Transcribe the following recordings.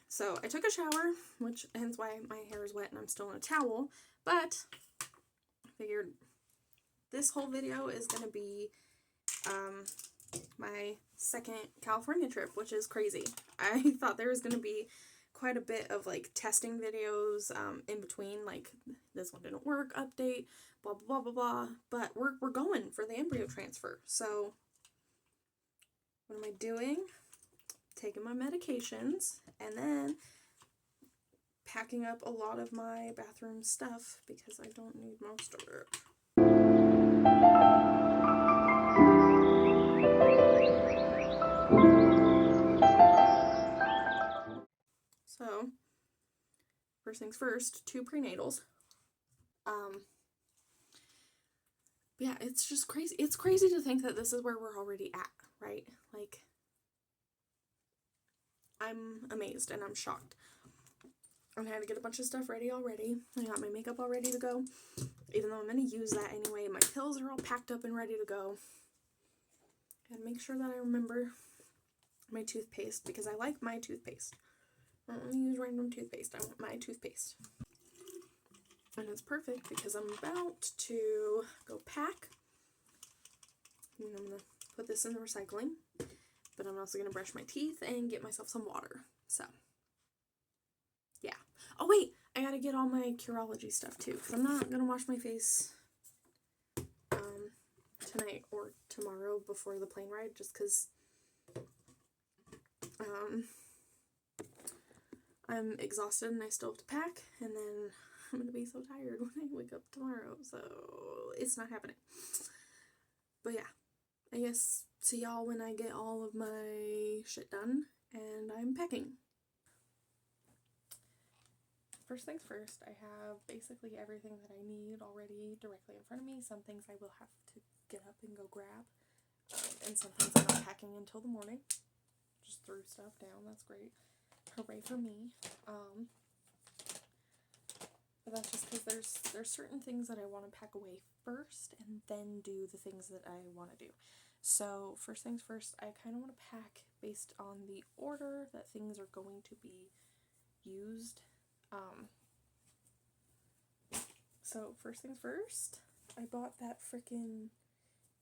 so I took a shower, which hence why my hair is wet and I'm still in a towel, but I figured this whole video is going to be my second California trip, which is crazy. I thought there was going to be quite a bit of like testing videos in between, like this one didn't work, update, blah blah blah blah blah, but we're going for the embryo transfer. So what am I doing? Taking my medications and then packing up a lot of my bathroom stuff because I don't need most of it. So, first things first, 2 prenatals. Yeah, it's just crazy. It's crazy to think that this is where we're already at, right? Like, I'm amazed and I'm shocked. I had to get a bunch of stuff ready already. I got my makeup all ready to go, even though I'm going to use that anyway. My pills are all packed up and ready to go. And make sure that I remember my toothpaste, because I like my toothpaste. I don't want to use random toothpaste. I want my toothpaste. And it's perfect because I'm about to go pack. And I'm going to put this in the recycling. But I'm also going to brush my teeth and get myself some water. So, yeah. Oh, wait. I got to get all my Curology stuff, too. Because I'm not going to wash my face tonight or tomorrow before the plane ride. Just because I'm exhausted and I still have to pack. And then I'm going to be so tired when I wake up tomorrow. So, it's not happening. But yeah. I guess see y'all when I get all of my shit done and I'm packing. First things first, I have basically everything that I need already directly in front of me. Some things I will have to get up and go grab, and some things I'm not packing until the morning. Just threw stuff down, that's great. Hooray for me. But that's just because there's certain things that I want to pack away first and then do the things that I want to do. So first things first, I kind of want to pack based on the order that things are going to be used. So first things first, I bought that freaking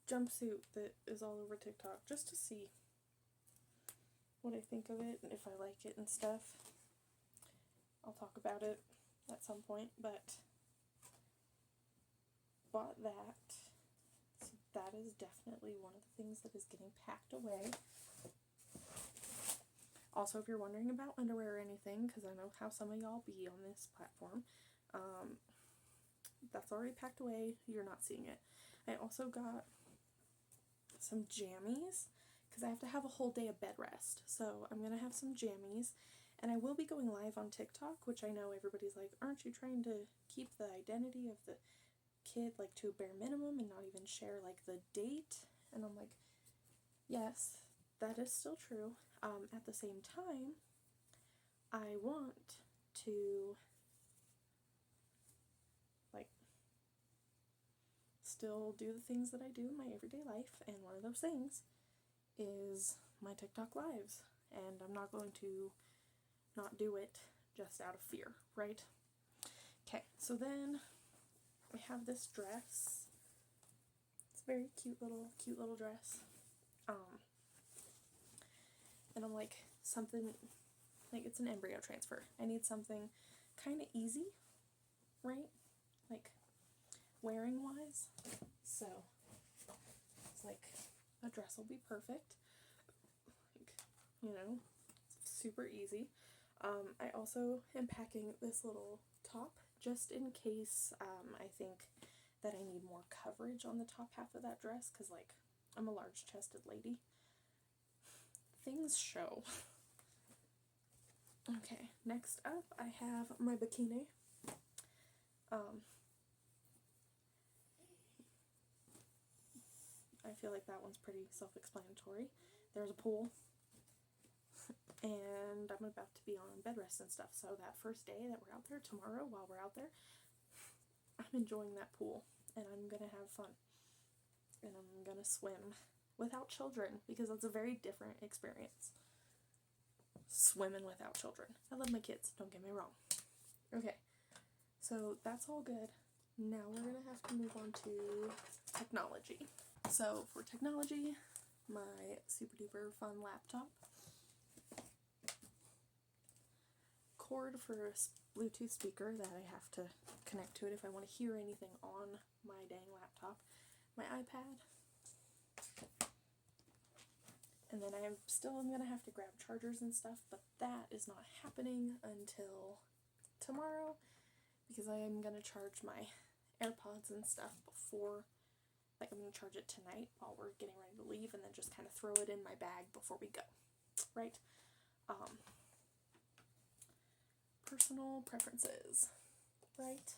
jumpsuit that is all over TikTok just to see what I think of it and if I like it and stuff. I'll talk about it at some point, but bought that. So that is definitely one of the things that is getting packed away. Also, if you're wondering about underwear or anything, because I know how some of y'all be on this platform, that's already packed away. You're not seeing it. I also got some jammies, because I have to have a whole day of bed rest. So I'm going to have some jammies, and I will be going live on TikTok, which I know everybody's like, aren't you trying to keep the identity of the kid like to a bare minimum and not even share like the date? And I'm like, yes, that is still true. At the same time, I want to like still do the things that I do in my everyday life, and one of those things is my TikTok lives, and I'm not going to not do it just out of fear, right? Okay, so then I have this dress. It's a very cute little dress. And I'm like, something, like it's an embryo transfer. I need something kind of easy, right? Like, wearing wise. So, it's like, a dress will be perfect. Like, you know, super easy. I also am packing this little top just in case I think that I need more coverage on the top half of that dress, because like I'm a large chested lady. Things show. Okay, next up I have my bikini. I feel like that one's pretty self-explanatory. There's a pool, and I'm about to be on bed rest and stuff, so that first day that we're out there, tomorrow, while we're out there, I'm enjoying that pool, and I'm gonna have fun, and I'm gonna swim without children, because that's a very different experience. swimming without children. I love my kids, don't get me wrong. Okay, so that's all good. Now we're gonna have to move on to technology. So for technology, my super duper fun laptop, cord for a Bluetooth speaker that I have to connect to it if I want to hear anything on my dang laptop, my iPad, and then I'm gonna have to grab chargers and stuff, but that is not happening until tomorrow because I am gonna charge my AirPods and stuff before, like I'm gonna charge it tonight while we're getting ready to leave, and then just kind of throw it in my bag before we go, right? Personal preferences, right?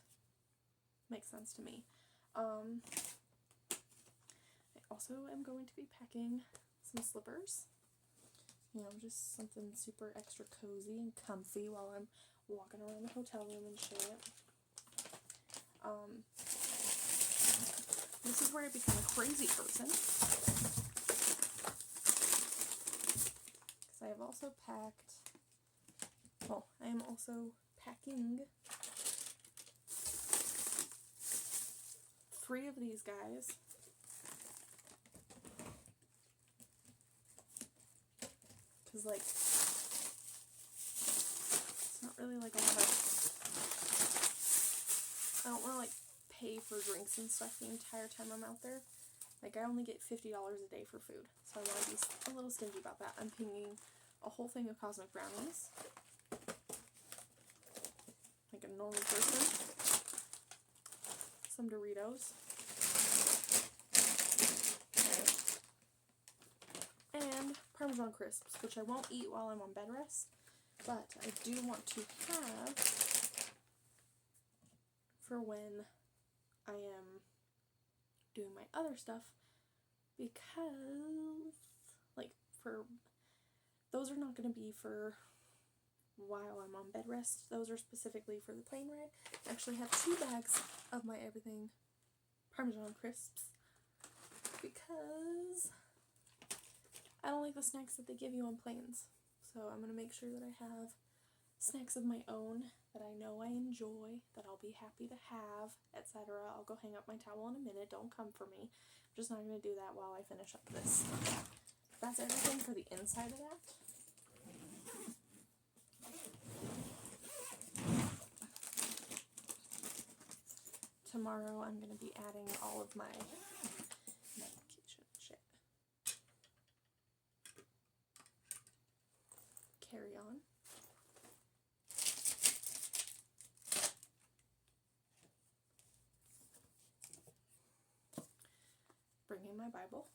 Makes sense to me. I also am going to be packing some slippers, you know, just something super extra cozy and comfy while I'm walking around the hotel room and shit. This is where I become a crazy person, because I have also packed, well, I am also packing 3 of these guys. Because, like, it's not really like a lot of, I don't want to, like, pay for drinks and stuff the entire time I'm out there. Like, I only get $50 a day for food, so I want to be a little stingy about that. I'm picking a whole thing of Cosmic Brownies, like a normal person, some Doritos, and Parmesan crisps, which I won't eat while I'm on bed rest, but I do want to have for when I am doing my other stuff, because, like, those are not going to be for while I'm on bed rest. Those are specifically for the plane ride. I actually have 2 bags of my everything Parmesan crisps, because I don't like the snacks that they give you on planes. So I'm going to make sure that I have snacks of my own that I know I enjoy, that I'll be happy to have, etc. I'll go hang up my towel in a minute. Don't come for me. I'm just not going to do that while I finish up this. That's everything for the inside of that. Tomorrow I'm going to be adding all of my medication shit. Carry on. Bring in my Bible.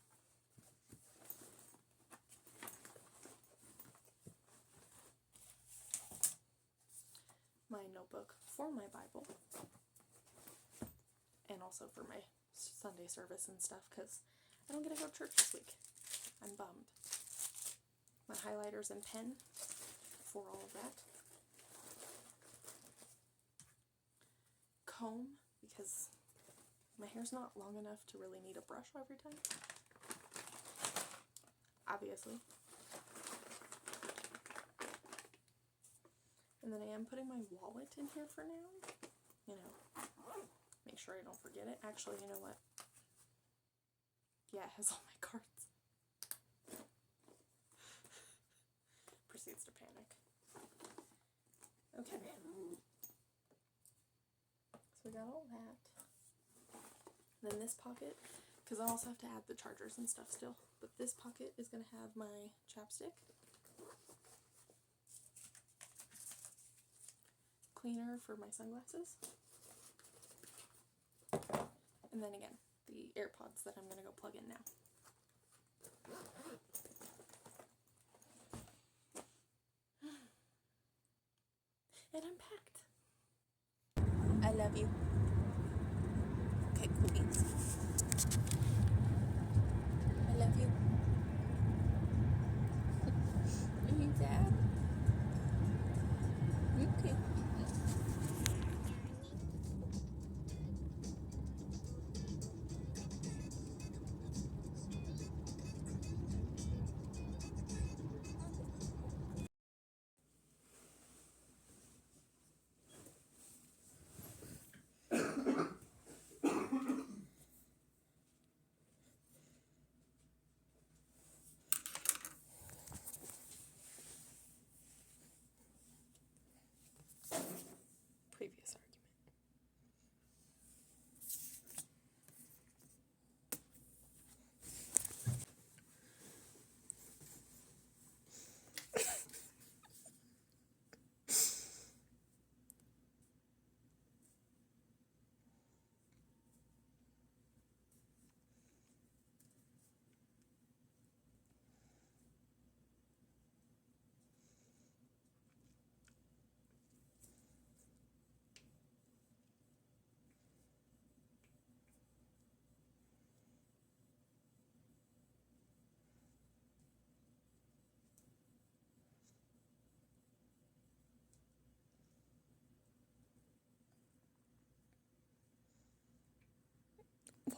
My notebook for my Bible. And also for my Sunday service and stuff, because I don't get to go to church this week. I'm bummed. My highlighters and pen for all of that. Comb, because my hair's not long enough to really need a brush every time. Obviously. And then I am putting my wallet in here for now. You know, make sure I don't forget it. Actually, you know what? Yeah, it has all my cards. Proceeds to panic. Okay. So we got all that. Then this pocket, because I also have to add the chargers and stuff still, but this pocket is going to have my chapstick, cleaner for my sunglasses, and then again, the AirPods that I'm going to go plug in now. And I'm packed. I love you. Okay, cool beans. I love you. Are you Dad? Okay.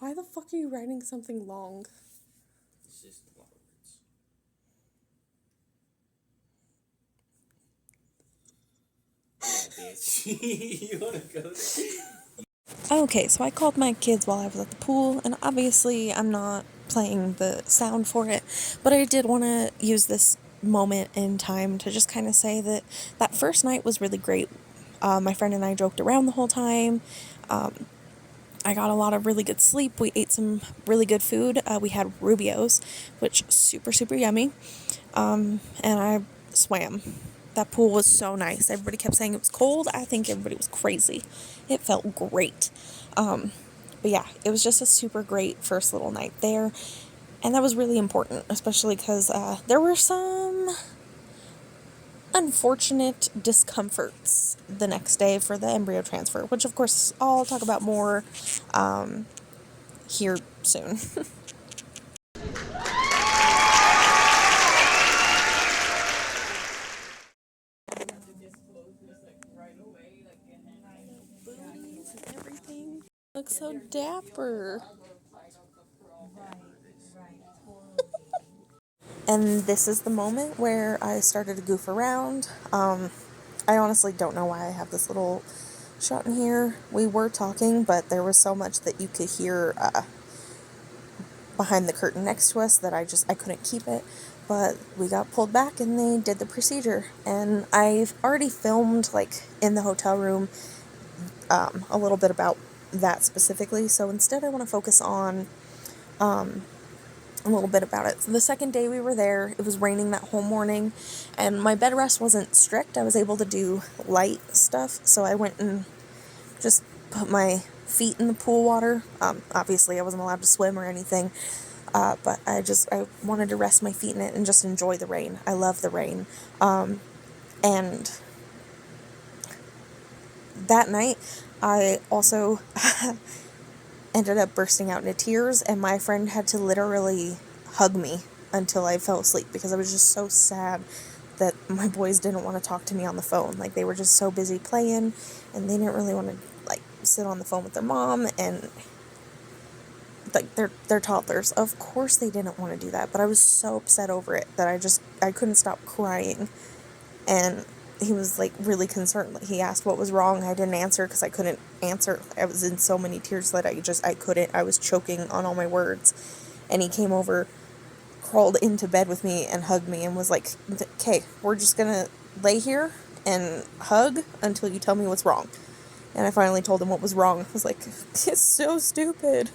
Why the fuck are you writing something long? It's just a lot of words. Yeah, bitch. You wanna go there? Okay, so I called my kids while I was at the pool, and obviously I'm not playing the sound for it, but I did want to use this moment in time to just kind of say that that first night was really great. My friend and I joked around the whole time. I got a lot of really good sleep. We ate some really good food. We had Rubio's, which super, super yummy. And I swam. That pool was so nice. Everybody kept saying it was cold. I think everybody was crazy. It felt great. But yeah, it was just a super great first little night there. And that was really important, especially because there were some unfortunate discomforts the next day for the embryo transfer, which of course I'll talk about more here soon. Booties and everything. Looks so dapper. And this is the moment where I started to goof around. I honestly don't know why I have this little shot in here. We were talking, but there was so much that you could hear behind the curtain next to us that I couldn't keep it. But we got pulled back and they did the procedure. And I've already filmed, like, in the hotel room a little bit about that specifically. So instead I want to focus on a little bit about it. So the second day we were there, it was raining that whole morning, and my bed rest wasn't strict. I was able to do light stuff, so I went and just put my feet in the pool water. Obviously, I wasn't allowed to swim or anything, but I wanted to rest my feet in it and just enjoy the rain. I love the rain. And that night, I also ended up bursting out into tears, and my friend had to literally hug me until I fell asleep because I was just so sad that my boys didn't want to talk to me on the phone. Like, they were just so busy playing, and they didn't really want to, like, sit on the phone with their mom, and like, they're toddlers. Of course they didn't want to do that, but I was so upset over it that I couldn't stop crying. And he was, like, really concerned. He asked what was wrong. I didn't answer because I couldn't answer. I was in so many tears that I couldn't. I was choking on all my words. And he came over, crawled into bed with me and hugged me and was like, okay, we're just gonna lay here and hug until you tell me what's wrong. And I finally told him what was wrong. I was like, it's so stupid.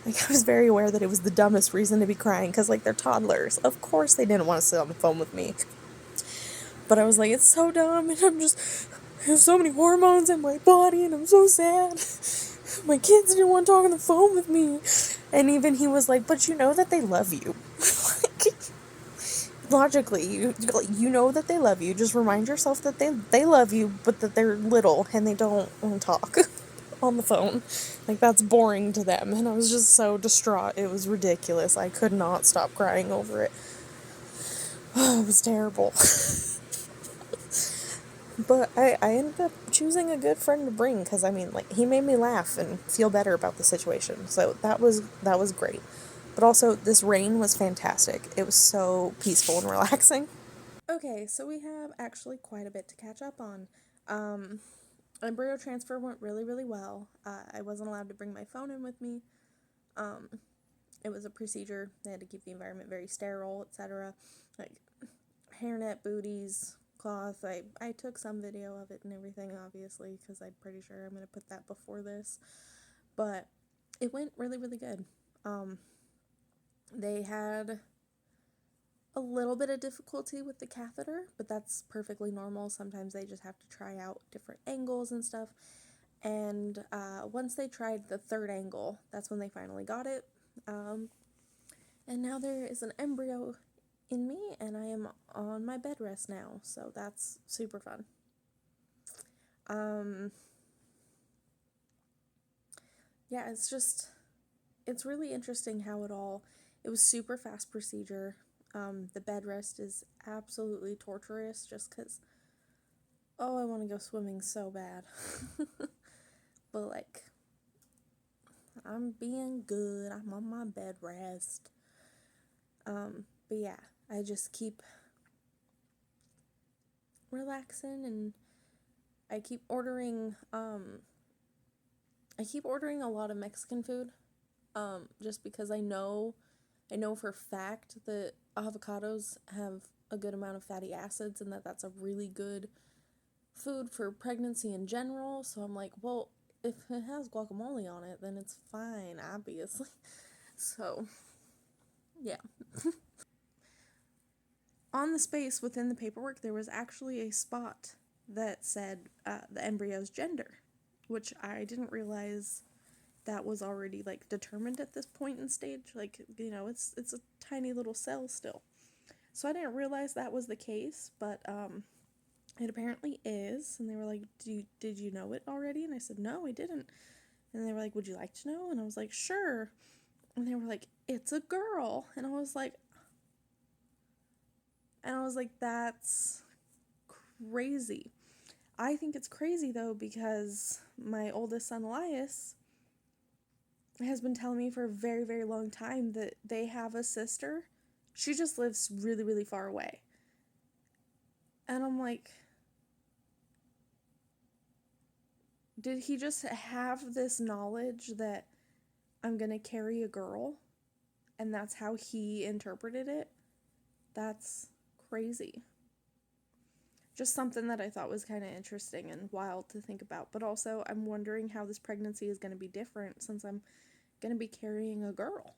Like, I was very aware that it was the dumbest reason to be crying because, like, they're toddlers. Of course they didn't want to sit on the phone with me. But I was like, it's so dumb, and I have so many hormones in my body, and I'm so sad. My kids didn't want to talk on the phone with me. And even he was like, but you know that they love you. Like, logically, you know that they love you. Just remind yourself that they love you, but that they're little, and they don't want to talk on the phone. Like, that's boring to them. And I was just so distraught. It was ridiculous. I could not stop crying over it. Oh, it was terrible. But I ended up choosing a good friend to bring because, I mean, like, he made me laugh and feel better about the situation. So that was great. But also, this rain was fantastic. It was so peaceful and relaxing. Okay, so we have actually quite a bit to catch up on. Embryo transfer went really, really well. I wasn't allowed to bring my phone in with me. It was a procedure. They had to keep the environment very sterile, etc. Like, hairnet, booties, cloth. I took some video of it and everything, obviously, because I'm pretty sure I'm going to put that before this. But it went really, really good. They had a little bit of difficulty with the catheter, but that's perfectly normal. Sometimes they just have to try out different angles and stuff. And once they tried the third angle, that's when they finally got it. And now there is an embryo in me, and I am on my bed rest now, so that's super fun. Yeah, it's really interesting how it was super fast procedure. The bed rest is absolutely torturous just because, I want to go swimming so bad. But, like, I'm being good. I'm on my bed rest. But yeah, I just keep relaxing, and I keep ordering a lot of Mexican food. Just because I know for a fact that avocados have a good amount of fatty acids, and that's a really good food for pregnancy in general. So I'm like, well, if it has guacamole on it, then it's fine, obviously. So, yeah. On the space within the paperwork, there was actually a spot that said the embryo's gender, which I didn't realize that was already, like, determined at this point in stage. Like, you know, it's a tiny little cell still. So I didn't realize that was the case, but it apparently is. And they were like, did you know it already? And I said, no, I didn't. And they were like, would you like to know? And I was like, sure. And they were like, it's a girl. And I was like, that's crazy. I think it's crazy, though, because my oldest son, Elias, has been telling me for a very, very long time that they have a sister. She just lives really, really far away. And I'm like, did he just have this knowledge that I'm gonna carry a girl? And that's how he interpreted it? That's crazy. Just something that I thought was kind of interesting and wild to think about. But also, I'm wondering how this pregnancy is going to be different since I'm going to be carrying a girl.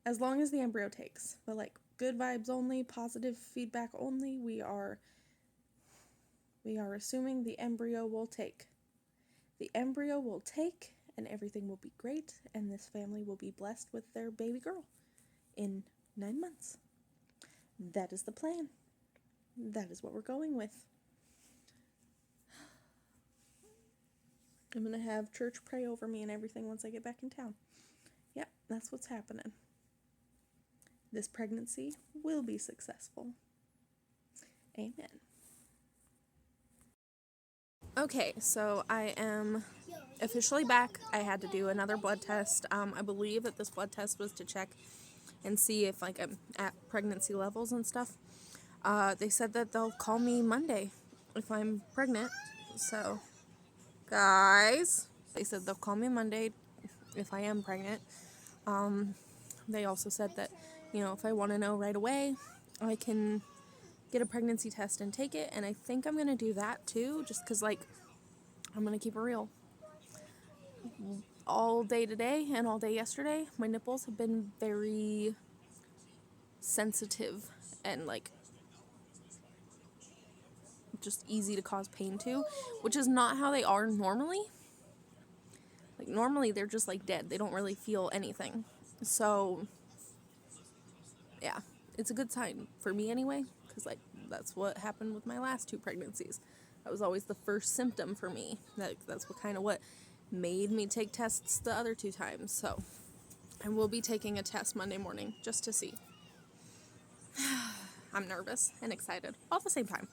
As long as the embryo takes. But, like, good vibes only, positive feedback only. We are assuming the embryo will take. The embryo will take, and everything will be great, and this family will be blessed with their baby girl in 9 months. That is the plan. That is what we're going with. I'm going to have church pray over me and everything once I get back in town. Yep, that's what's happening. This pregnancy will be successful. Amen. Okay, so I am officially back. I had to do another blood test. I believe that this blood test was to check and see if, like, I'm at pregnancy levels and stuff. They said that they'll call me Monday if I'm pregnant. So, guys, they said they'll call me Monday if I am pregnant. They also said that, you know, if I want to know right away, I can get a pregnancy test and take it. And I think I'm going to do that too, just because, like, I'm going to keep it real. All day today and all day yesterday, my nipples have been very sensitive and, like, just easy to cause pain to, which is not how they are normally. Like, normally they're just, like, dead. They don't really feel anything. So, yeah, it's a good sign for me anyway, because, like, that's what happened with my last 2 pregnancies. That was always the first symptom for me. That's what made me take tests the other 2 times. So, I will be taking a test Monday morning just to see. I'm nervous and excited all at the same time.